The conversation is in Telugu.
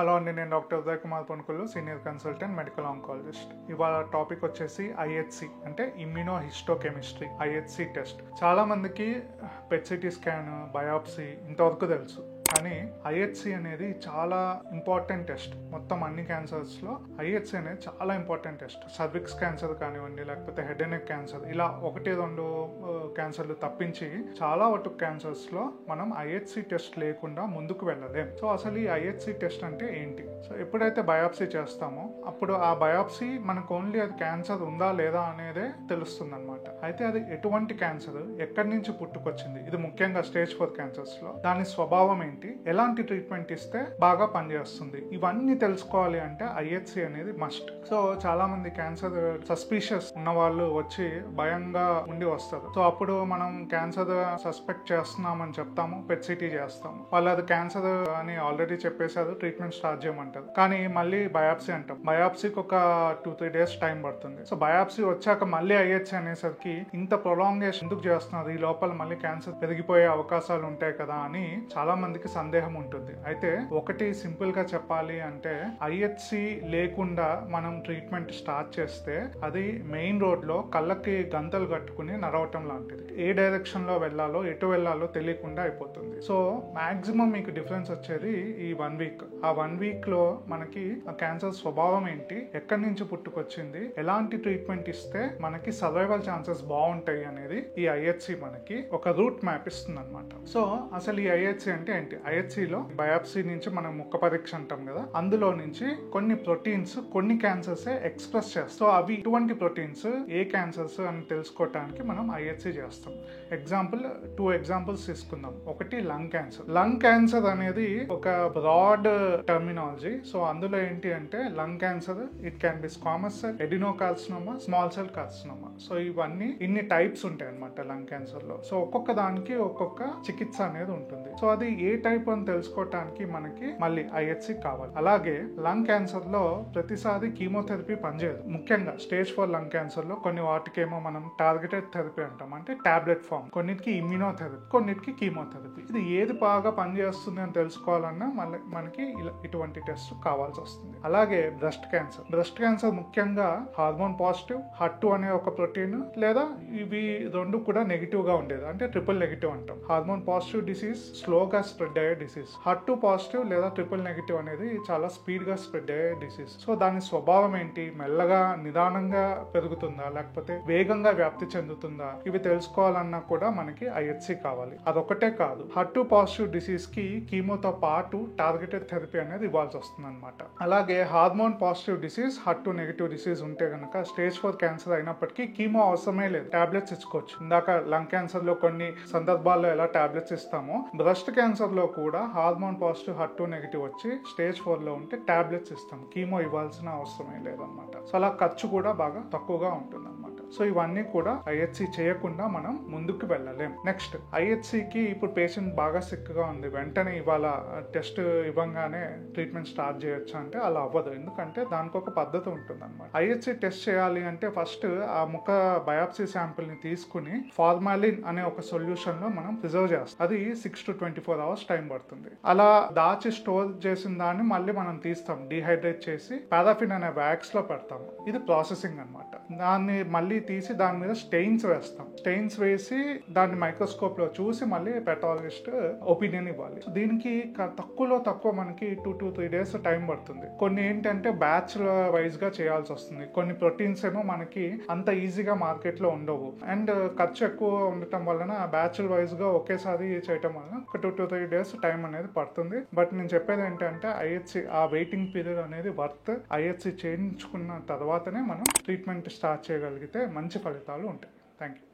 హలో అండి, నేను doctor Uday Kumar Ponkulu, senior consultant medical oncologist. ఇవాళ టాపిక్ వచ్చేసి ఐహెచ్సి అంటే ఇమ్యూనోహిస్టోకెమిస్ట్రీ ఐహెచ్సి టెస్ట్. చాలా మందికి పెట్ సిటీ స్కాన్, బయాప్సీ ఇంతవరకు తెలుసు, కానీ ఐహెచ్సి అనేది చాలా ఇంపార్టెంట్ టెస్ట్. మొత్తం అన్ని క్యాన్సర్స్లో ఐహెచ్సి అనేది చాలా ఇంపార్టెంట్ టెస్ట్. సర్విక్స్ క్యాన్సర్ కానివ్వండి, లేకపోతే హెడ్ అండ్ నెక్ క్యాన్సర్, ఇలా 1-2 క్యాన్సర్లు తప్పించి చాలా వరకు క్యాన్సర్స్లో మనం ఐహెచ్సి టెస్ట్ లేకుండా ముందుకు వెళ్ళలేం. సో అసలు ఈ ఐహెచ్సి టెస్ట్ అంటే ఏంటి? సో ఎప్పుడైతే బయాప్సీ చేస్తామో అప్పుడు ఆ బయాప్సీ మనకు ఓన్లీ అది క్యాన్సర్ ఉందా లేదా అనేదే తెలుస్తుంది అనమాట. అయితే అది ఎటువంటి క్యాన్సర్, ఎక్కడి నుంచి పుట్టుకొచ్చింది, ఇది ముఖ్యంగా స్టేజ్ 4 క్యాన్సర్స్లో దాని స్వభావం ఏంటి, ఎలాంటి ట్రీట్మెంట్ ఇస్తే బాగా పనిచేస్తుంది, ఇవన్నీ తెలుసుకోవాలి అంటే ఐహెచ్సి అనేది మస్ట్. సో చాలా మంది క్యాన్సర్ సస్పీషియస్ ఉన్న వాళ్ళు వచ్చి భయంగా ఉండి వస్తారు. సో అప్పుడు మనం క్యాన్సర్ సస్పెక్ట్ చేస్తున్నామని చెప్తాము, పెట్ సిటీ చేస్తాము. వాళ్ళు అది క్యాన్సర్ అని ఆల్రెడీ చెప్పేశారు, ట్రీట్మెంట్ స్టార్ట్ చేయమంటారు. కానీ మళ్ళీ బయాప్సీ అంటాం. బయాప్సీకి ఒక 2-3 days టైం పడుతుంది. సో బయాప్సీ వచ్చాక మళ్ళీ ఐహెచ్సి అనేసరికి ఇంత ప్రొలాంగేషన్ ఎందుకు చేస్తున్నారు, ఈ లోపల మళ్ళీ క్యాన్సర్ పెరిగిపోయే అవకాశాలు ఉంటాయి కదా అని చాలా మందికి సందేహం ఉంటుంది. అయితే ఒకటి సింపుల్ గా చెప్పాలి అంటే, ఐహెచ్సి లేకుండా మనం ట్రీట్మెంట్ స్టార్ట్ చేస్తే అది మెయిన్ రోడ్ లో కళ్ళకి గంతలు కట్టుకుని నడవటం లాంటిది. ఏ డైరెక్షన్ లో వెళ్ళాలో, ఎటు వెళ్ళాలో తెలియకుండా అయిపోతుంది. సో మాక్సిమం మీకు డిఫరెన్స్ వచ్చేది ఈ 1 week. ఆ 1 week లో మనకి ఆ క్యాన్సర్ స్వభావం ఏంటి, ఎక్కడి నుంచి పుట్టుకొచ్చింది, ఎలాంటి ట్రీట్మెంట్ ఇస్తే మనకి సర్వైవల్ ఛాన్సెస్ బాగుంటాయి అనేది ఈ ఐహెచ్సి మనకి ఒక రూట్ మ్యాప్ ఇస్తుంది అనమాట. సో అసలు ఈ ఐహెచ్సి అంటే ఏంటి? ఐహెచ్సిలో బయాప్సీ నుంచి మనం ముక్క పరీక్ష అంటాం కదా, అందులో నుంచి కొన్ని ప్రోటీన్స్ కొన్ని క్యాన్సర్స్ ఎక్స్ప్రెస్ చేస్తాం. సో అవి ఇటువంటి ప్రోటీన్స్ ఏ క్యాన్సర్స్ అని తెలుసుకోవడానికి మనం ఐహెచ్సి చేస్తాం. ఎగ్జాంపుల్ 2 examples తీసుకుందాం. ఒకటి లంగ్ క్యాన్సర్. లంగ్ క్యాన్సర్ అనేది ఒక బ్రాడ్ టర్మినాలజీ. సో అందులో ఏంటి అంటే, lung cancer it can be squamous cell, adenocarcinoma, small cell carcinoma. So ఇవన్నీ ఇన్ని టైప్స్ ఉంటాయి అనమాట లంగ్ క్యాన్సర్ లో. సో ఒక్కొక్క దానికి ఒక్కొక్క చికిత్స అనేది ఉంటుంది. సో అది ఏ టైప్ అని తెలుసుకోవటానికి మనకి మళ్ళీ ఐహెచ్సి కావాలి. అలాగే లంగ్ క్యాన్సర్ లో ప్రతిసారి కీమోథెరపీ పనిచేయదు. ముఖ్యంగా స్టేజ్ 4 లంగ్ క్యాన్సర్ లో కొన్ని వాటికేమో మనం టార్గెటెడ్ థెరపీ అంటాం, అంటే టాబ్లెట్ ఫామ్. కొన్నిటికి ఇమ్యూనోథెరపీ, కొన్నిటికి కీమోథెరపీ. ఇది ఏది బాగా పనిచేస్తుంది అని తెలుసుకోవాలన్నా మనకి ఇటువంటి టెస్ట్ కావాల్సి వస్తుంది. అలాగే బ్రెస్ట్ క్యాన్సర్. బ్రెస్ట్ క్యాన్సర్ ముఖ్యంగా హార్మోన్ పాజిటివ్, HER2 అనే ఒక ప్రోటీన్, లేదా ఇవి 2 కూడా నెగిటివ్ గా ఉండేది, అంటే ట్రిపుల్ నెగిటివ్ అంటాం. హార్మోన్ పాజిటివ్ డిసీజ్ స్లోగా స్ప్రెడ్ అయ్యే డిసీజ్, HER2 పాజిటివ్ లేదా ట్రిపుల్ నెగిటివ్ అనేది చాలా స్పీడ్ గా స్ప్రెడ్ అయ్యే డిసీజ్. సో దాని స్వభావం ఏంటి, మెల్లగా నిదానంగా పెరుగుతుందా లేకపోతే వేగంగా వ్యాప్తి చెందుతుందా, ఇవి తెలుసుకోవాలన్నా కూడా మనకి ఐహెచ్సి కావాలి. అదొకటే కాదు, HER2 పాజిటివ్ డిసీజ్ కి కీమోతో పాటు టార్గెటెడ్ థెరపీ అనేది ఇవ్వాల్సి వస్తుంది అనమాట. అలాగే hormone positive disease, HER2 negative disease ఉంటే గనక స్టేజ్ 4 క్యాన్సర్ అయినప్పటికీ కీమో అవసరమే లేదు, టాబ్లెట్స్ ఇచ్చుకోవచ్చు. ఇందాక లంగ్ క్యాన్సర్ లో కొన్ని సందర్భాల్లో ఎలా టాబ్లెట్స్ ఇస్తామో, బ్రెస్ట్ క్యాన్సర్ లో కూడా హార్మోన్ పాజిటివ్, HER2 నెగిటివ్ వచ్చి స్టేజ్ 4 లో ఉంటే టాబ్లెట్స్ ఇస్తాం, కీమో ఇవ్వాల్సిన అవసరమే లేదనమాట. సో అలా ఖర్చు కూడా బాగా తక్కువగా ఉంటుంది అనమాట. సో ఇవన్నీ కూడా ఐహెచ్సి చేయకుండా మనం ముందుకు వెళ్ళలేం. నెక్స్ట్, ఐహెచ్సికి ఇప్పుడు పేషెంట్ బాగా సిక్ గా ఉంది, వెంటనే ఇవాళ టెస్ట్ ఇవ్వంగానే ట్రీట్మెంట్ స్టార్ట్ చేయొచ్చు అంటే అలా అవ్వదు. ఎందుకంటే దానికి ఒక పద్ధతి ఉంటుంది అనమాట. ఐహెచ్సి టెస్ట్ చేయాలి అంటే ఫస్ట్ ఆ ముఖ బయాప్సీ శాంపిల్ ని తీసుకుని ఫార్మాలిన్ అనే ఒక సొల్యూషన్ లో మనం ప్రిజర్వ్ చేస్తాం. అది 6 to 24 hours టైం పడుతుంది. అలా దాచి స్టోర్ చేసిన దాన్ని మళ్ళీ మనం తీస్తాం, డీహైడ్రేట్ చేసి పారాఫిన్ అనే వ్యాక్స్ లో పెడతాము. ఇది ప్రాసెసింగ్ అనమాట. దాన్ని మళ్ళీ తీసి దాని మీద స్టెయిన్స్ వేస్తాం. స్టెయిన్స్ వేసి దాన్ని మైక్రోస్కోప్ లో చూసి మళ్ళీ పెథాలజిస్ట్ ఒపీనియన్ ఇవ్వాలి. దీనికి తక్కువలో తక్కువ మనకి 2 to 3 days టైం పడుతుంది. కొన్ని ఏంటంటే బ్యాచ్ వైజ్ గా చేయాల్సి వస్తుంది. కొన్ని ప్రోటీన్స్ ఏమో మనకి అంత ఈజీగా మార్కెట్ లో ఉండవు, అండ్ ఖర్చు ఎక్కువ ఉండటం వలన బ్యాచ్ వైజ్ గా ఒకేసారి చేయటం వలన ఒక 2 to 3 days టైం అనేది పడుతుంది. బట్ నేను చెప్పేది ఏంటంటే ఐహెచ్సి ఆ వెయిటింగ్ పీరియడ్ అనేది వర్త్. ఐహెచ్సి చేయించుకున్న తర్వాతనే మనం ట్రీట్మెంట్ స్టార్ట్ చేయగలిగితే మంచి ఫలితాలు ఉంటాయి. Thank you.